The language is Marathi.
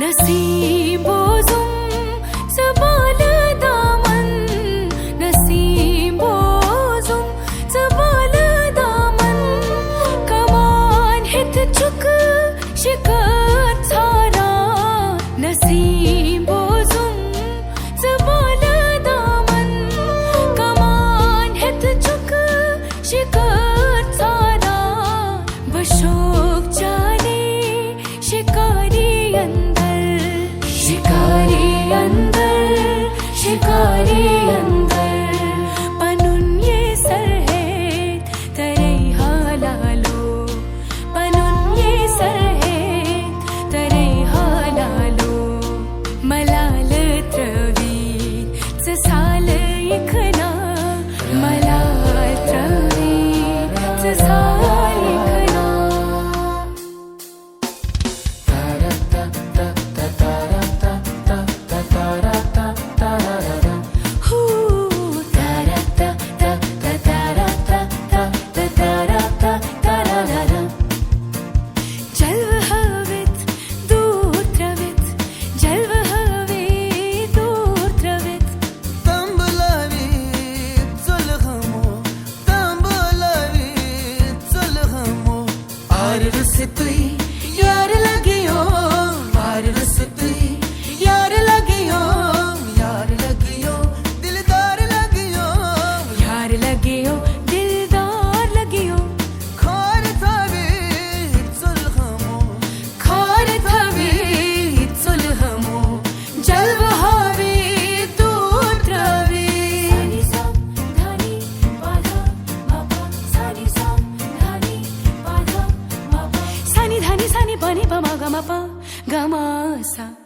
नसीबोजुम जबाल दामन नसीबोजुम जबाल दामन कमान हित चुक शिकत सारा नसीबोजुम जबाल दामन कमान हित चुक शिकत सारा बशोक जाने शिकारी अंदर पनुन ये सरहेत तरे हालालो पनुन ये सरहेत तरे हालालो मलाल त्रवीत साल इखना मलाल त्रवीत साल इखना यार लगियो यार रसतुई यार लगियो यार लगियो दिलदार लगियो यार लगियो दिलदार लगियो खार थावे सुलहमो खार थावे सुलहमो जल्व हावे तू त्रवे सानी सा धानी बाधा मापा सानी सा धानी बाधा मापा सानी धानी सानी पानी पमा गमा पा गमा सा